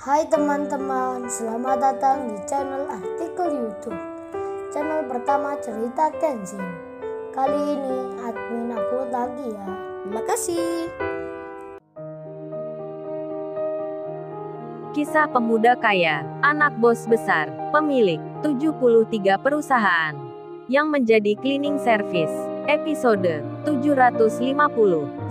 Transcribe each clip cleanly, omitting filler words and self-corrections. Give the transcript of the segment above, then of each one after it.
Hai teman-teman, selamat datang di channel artikel YouTube. Channel pertama cerita Kenshin. Kali ini admin upload lagi ya. Terima kasih. Kisah pemuda kaya, anak bos besar, pemilik 73 perusahaan, yang menjadi cleaning service. Episode 750.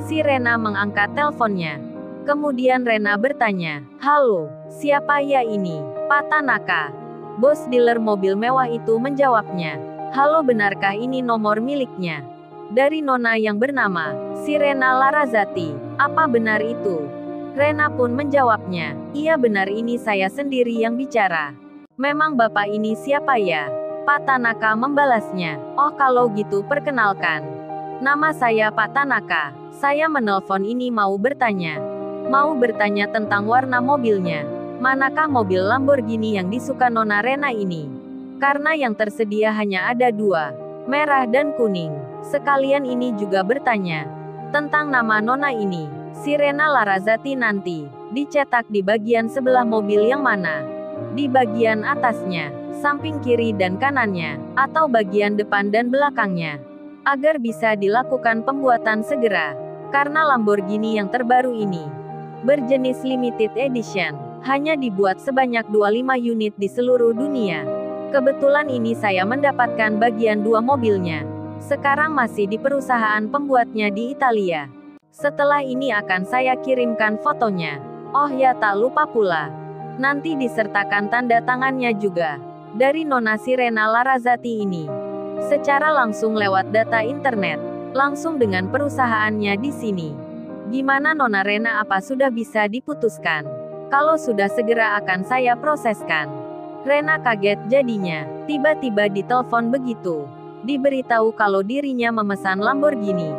Si Rena mengangkat teleponnya. Kemudian Rena bertanya, "Halo, siapa ya ini?" "Pak Tanaka." Bos dealer mobil mewah itu menjawabnya. "Halo, benarkah ini nomor miliknya?" "Dari nona yang bernama Sirena Larrazati." "Apa benar itu?" Rena pun menjawabnya. "Iya benar, ini saya sendiri yang bicara." "Memang bapak ini siapa ya?" Pak Tanaka membalasnya. "Oh kalau gitu perkenalkan. Nama saya Pak Tanaka. Saya menelpon ini mau bertanya tentang warna mobilnya. Manakah mobil Lamborghini yang disuka Nona Rena ini? Karena yang tersedia hanya ada dua, merah dan kuning. Sekalian ini juga bertanya tentang nama Nona ini. Sirena Larrazati nanti dicetak di bagian sebelah mobil yang mana? Di bagian atasnya, samping kiri dan kanannya, atau bagian depan dan belakangnya? Agar bisa dilakukan pembuatan segera. Karena Lamborghini yang terbaru ini berjenis limited edition, hanya dibuat sebanyak 25 unit di seluruh dunia. Kebetulan ini saya mendapatkan bagian dua mobilnya. Sekarang masih di perusahaan pembuatnya di Italia. Setelah ini akan saya kirimkan fotonya. Oh ya, tak lupa pula, nanti disertakan tanda tangannya juga. Dari Nona Sirena Larrazati ini. Secara langsung lewat data internet. Langsung dengan perusahaannya di sini. Gimana Nona Rena, apa sudah bisa diputuskan? Kalau sudah segera akan saya proseskan. Rena kaget jadinya. Tiba-tiba ditelepon begitu. Diberitahu kalau dirinya memesan Lamborghini.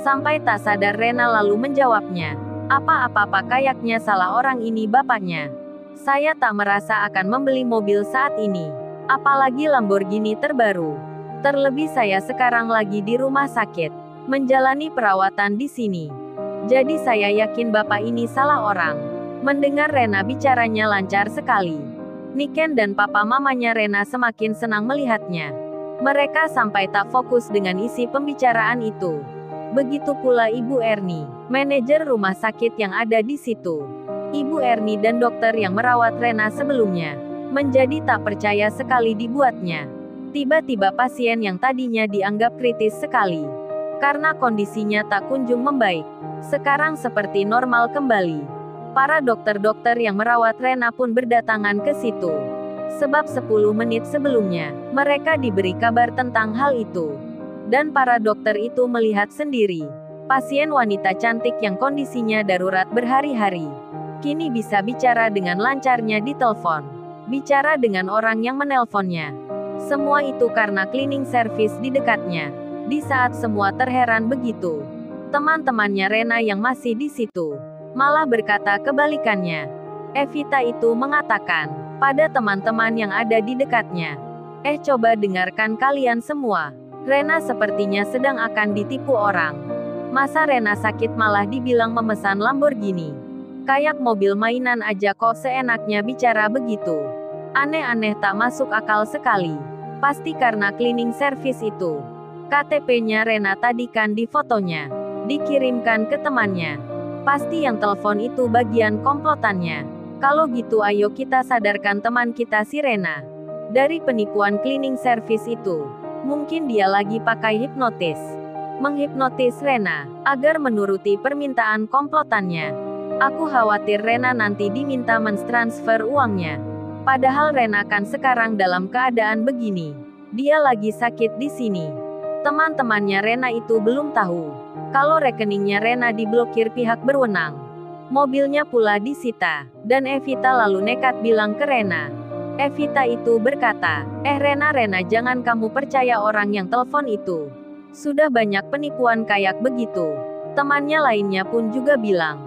Sampai tak sadar Rena lalu menjawabnya. Apa-apa kayaknya salah orang ini bapaknya. Saya tak merasa akan membeli mobil saat ini. Apalagi Lamborghini terbaru. Terlebih saya sekarang lagi di rumah sakit. Menjalani perawatan di sini. Jadi saya yakin bapak ini salah orang. Mendengar Rena bicaranya lancar sekali. Niken dan papa mamanya Rena semakin senang melihatnya. Mereka sampai tak fokus dengan isi pembicaraan itu. Begitu pula Ibu Erni, manajer rumah sakit yang ada di situ. Ibu Erni dan dokter yang merawat Rena sebelumnya menjadi tak percaya sekali dibuatnya. Tiba-tiba pasien yang tadinya dianggap kritis sekali karena kondisinya tak kunjung membaik, sekarang seperti normal kembali. Para dokter-dokter yang merawat Rena pun berdatangan ke situ. Sebab 10 menit sebelumnya, mereka diberi kabar tentang hal itu. Dan para dokter itu melihat sendiri. Pasien wanita cantik yang kondisinya darurat berhari-hari. Kini bisa bicara dengan lancarnya di telepon. Bicara dengan orang yang menelponnya. Semua itu karena cleaning service di dekatnya. Di saat semua terheran begitu, teman-temannya Rena yang masih di situ malah berkata kebalikannya. Evita itu mengatakan pada teman-teman yang ada di dekatnya, coba dengarkan kalian semua. Rena sepertinya sedang akan ditipu orang. Masa Rena sakit malah dibilang memesan Lamborghini? Kayak mobil mainan aja kok seenaknya bicara begitu. Aneh-aneh, tak masuk akal sekali. Pasti karena cleaning service itu. KTP-nya Rena tadi kan di fotonya. Dikirimkan ke temannya. Pasti yang telepon itu bagian komplotannya. Kalau gitu ayo kita sadarkan teman kita si Rena. Dari penipuan cleaning service itu. Mungkin dia lagi pakai hipnotis. Menghipnotis Rena, agar menuruti permintaan komplotannya. Aku khawatir Rena nanti diminta mentransfer uangnya. Padahal Rena kan sekarang dalam keadaan begini. Dia lagi sakit di sini. Teman-temannya Rena itu belum tahu kalau rekeningnya Rena diblokir pihak berwenang. Mobilnya pula disita. Dan Evita lalu nekat bilang ke Rena. Evita itu berkata, Rena, jangan kamu percaya orang yang telepon itu. Sudah banyak penipuan kayak begitu. Temannya lainnya pun juga bilang.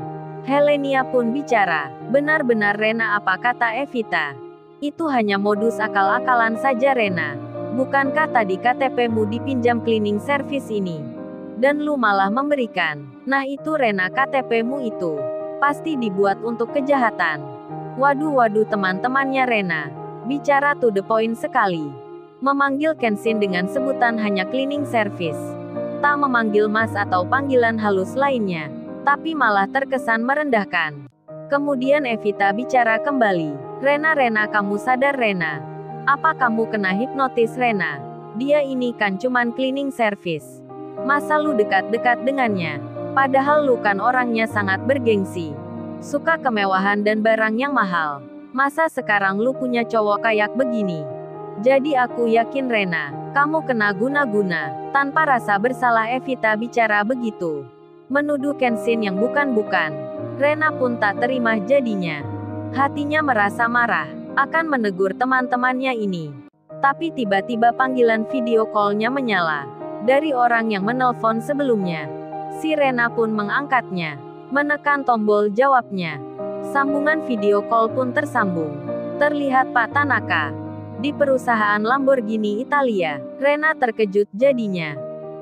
Helenia pun bicara. Benar-benar Rena, apa kata Evita? Itu hanya modus akal-akalan saja Rena. Bukankah tadi KTP-mu dipinjam cleaning service ini? Dan lu malah memberikan. Nah itu Rena, KTP-mu itu pasti dibuat untuk kejahatan. Waduh teman-temannya Rena. Bicara to the point sekali. Memanggil Kenshin dengan sebutan hanya cleaning service. Tak memanggil Mas atau panggilan halus lainnya. Tapi malah terkesan merendahkan. Kemudian Evita bicara kembali. Rena, kamu sadar Rena? Apa kamu kena hipnotis Rena? Dia ini kan cuman cleaning service. Masa lu dekat-dekat dengannya? Padahal lu kan orangnya sangat bergengsi. Suka kemewahan dan barang yang mahal. Masa sekarang lu punya cowok kayak begini? Jadi aku yakin Rena, kamu kena guna-guna. Tanpa rasa bersalah Evita bicara begitu. Menuduh Kenshin yang bukan-bukan. Rena pun tak terima jadinya. Hatinya merasa marah, akan menegur teman-temannya ini. Tapi tiba-tiba panggilan video call-nya menyala. Dari orang yang menelpon sebelumnya. Si Rena pun mengangkatnya. Menekan tombol jawabnya. Sambungan video call pun tersambung. Terlihat Pak Tanaka. Di perusahaan Lamborghini Italia. Rena terkejut jadinya.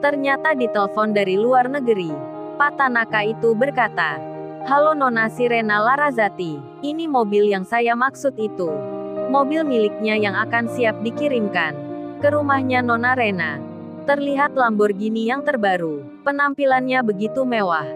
Ternyata ditelepon dari luar negeri. Pak Tanaka itu berkata, "Halo Nona Sirena Larazati, ini mobil yang saya maksud itu. Mobil miliknya yang akan siap dikirimkan ke rumahnya Nona Rena. Terlihat Lamborghini yang terbaru, penampilannya begitu mewah."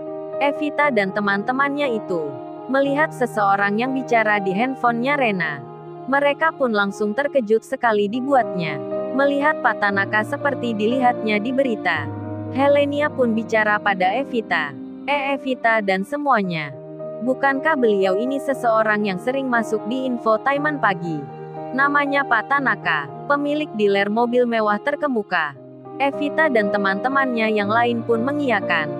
Evita dan teman-temannya itu melihat seseorang yang bicara di handphonenya Rena. Mereka pun langsung terkejut sekali dibuatnya. Melihat Pak Tanaka seperti dilihatnya di berita. Helenia pun bicara pada Evita. Evita dan semuanya. Bukankah beliau ini seseorang yang sering masuk di infotainment pagi? Namanya Pak Tanaka, pemilik dealer mobil mewah terkemuka. Evita dan teman-temannya yang lain pun mengiyakan.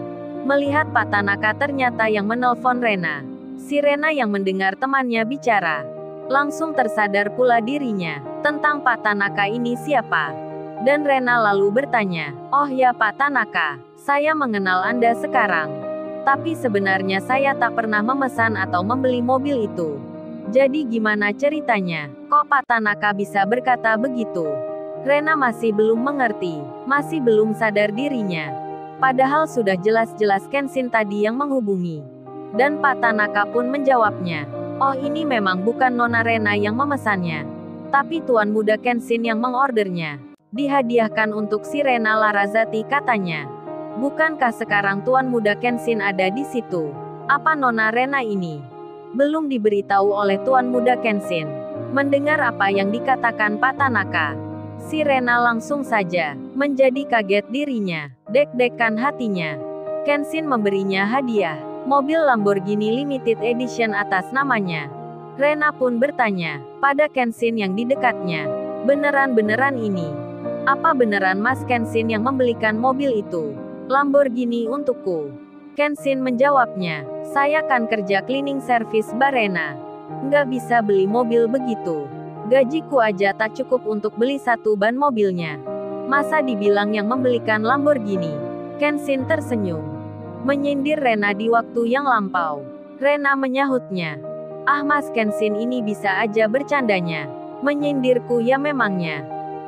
Melihat Pak Tanaka ternyata yang menelpon Rena. Si Rena yang mendengar temannya bicara. Langsung tersadar pula dirinya, tentang Pak Tanaka ini siapa. Dan Rena lalu bertanya, "Oh ya Pak Tanaka, saya mengenal Anda sekarang. Tapi sebenarnya saya tak pernah memesan atau membeli mobil itu. Jadi gimana ceritanya? Kok Pak Tanaka bisa berkata begitu?" Rena masih belum mengerti, masih belum sadar dirinya. Padahal sudah jelas-jelas Kenshin tadi yang menghubungi. Dan Pak Tanaka pun menjawabnya, "Oh ini memang bukan Nona Rena yang memesannya. Tapi Tuan Muda Kenshin yang mengordernya. Dihadiahkan untuk si Rena Larazati," katanya. "Bukankah sekarang Tuan Muda Kenshin ada di situ? Apa Nona Rena ini belum diberitahu oleh Tuan Muda Kenshin?" Mendengar apa yang dikatakan Pak Tanaka, si Rena langsung saja menjadi kaget dirinya, deg-degan hatinya. Kenshin memberinya hadiah, mobil Lamborghini Limited Edition atas namanya. Rena pun bertanya pada Kenshin yang di dekatnya, "Beneran ini? Apa beneran Mas Kenshin yang membelikan mobil itu? Lamborghini untukku?" Kenshin menjawabnya, "Saya kan kerja cleaning service Barena. Nggak bisa beli mobil begitu. Gajiku aja tak cukup untuk beli satu ban mobilnya. Masa dibilang yang membelikan Lamborghini?" Kenshin tersenyum. Menyindir Rena di waktu yang lampau. Rena menyahutnya, "Ah Mas Kenshin ini bisa aja bercandanya. Menyindirku ya memangnya."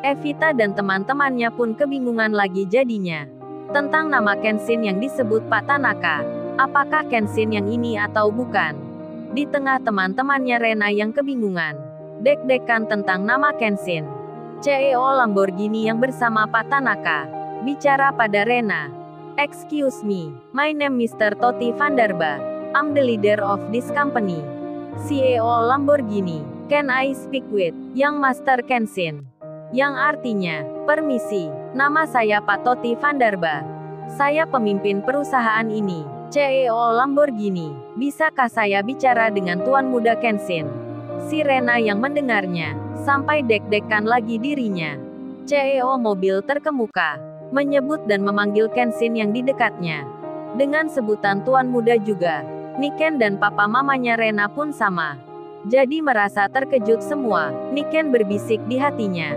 Evita dan teman-temannya pun kebingungan lagi jadinya. Tentang nama Kenshin yang disebut Pak Tanaka. Apakah Kenshin yang ini atau bukan? Di tengah teman-temannya Rena yang kebingungan. Deg-degan tentang nama Kenshin. CEO Lamborghini yang bersama Pak Tanaka. Bicara pada Rena. "Excuse me, my name Mr. Totti Vandarba. I'm the leader of this company. CEO Lamborghini. Can I speak with Young Master Kenshin?" Yang artinya, "Permisi, nama saya Pak Totti Vandarba. Saya pemimpin perusahaan ini, CEO Lamborghini. Bisakah saya bicara dengan Tuan Muda Kenshin?" Si Rena yang mendengarnya, sampai deg-degan lagi dirinya. CEO mobil terkemuka, menyebut dan memanggil Kenshin yang di dekatnya. Dengan sebutan Tuan Muda juga. Niken dan papa mamanya Rena pun sama. Jadi merasa terkejut semua. Niken berbisik di hatinya.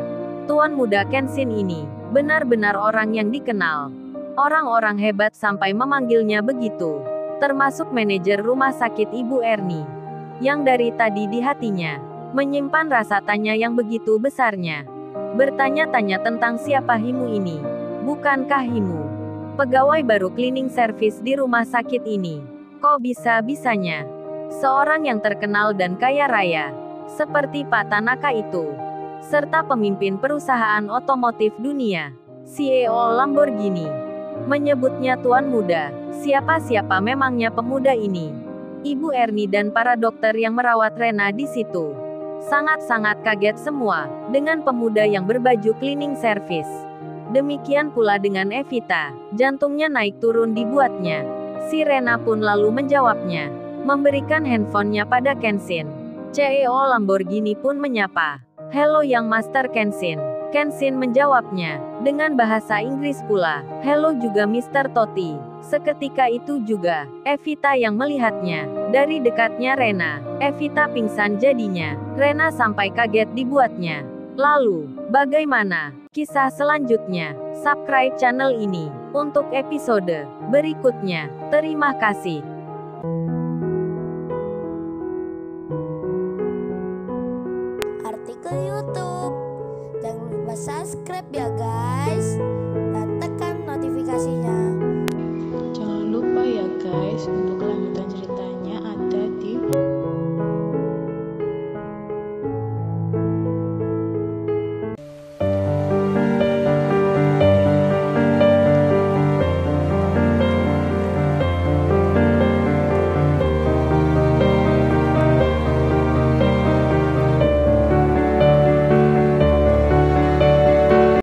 Tuan Muda Kenshin ini, benar-benar orang yang dikenal. Orang-orang hebat sampai memanggilnya begitu. Termasuk manajer rumah sakit Ibu Erni. Yang dari tadi di hatinya, menyimpan rasa tanya yang begitu besarnya. Bertanya-tanya tentang siapa Himu ini. Bukankah Himu pegawai baru cleaning service di rumah sakit ini? Kok bisa-bisanya seorang yang terkenal dan kaya raya, seperti Pak Tanaka itu, serta pemimpin perusahaan otomotif dunia, CEO Lamborghini, menyebutnya tuan muda. Siapa memangnya pemuda ini? Ibu Ernie dan para dokter yang merawat Rena di situ sangat-sangat kaget semua dengan pemuda yang berbaju cleaning service. Demikian pula dengan Evita, jantungnya naik turun dibuatnya. Si Rena pun lalu menjawabnya, memberikan handphonenya pada Kenshin. CEO Lamborghini pun menyapa, "Hello Young Master Kenshin." Kenshin menjawabnya, dengan bahasa Inggris pula, "Hello juga Mr. Totti." Seketika itu juga, Evita yang melihatnya. Dari dekatnya Rena, Evita pingsan jadinya. Rena sampai kaget dibuatnya. Lalu, bagaimana kisah selanjutnya? Subscribe channel ini untuk episode berikutnya. Terima kasih. Artikel YouTube. Jangan lupa subscribe ya guys, dan tekan notifikasinya.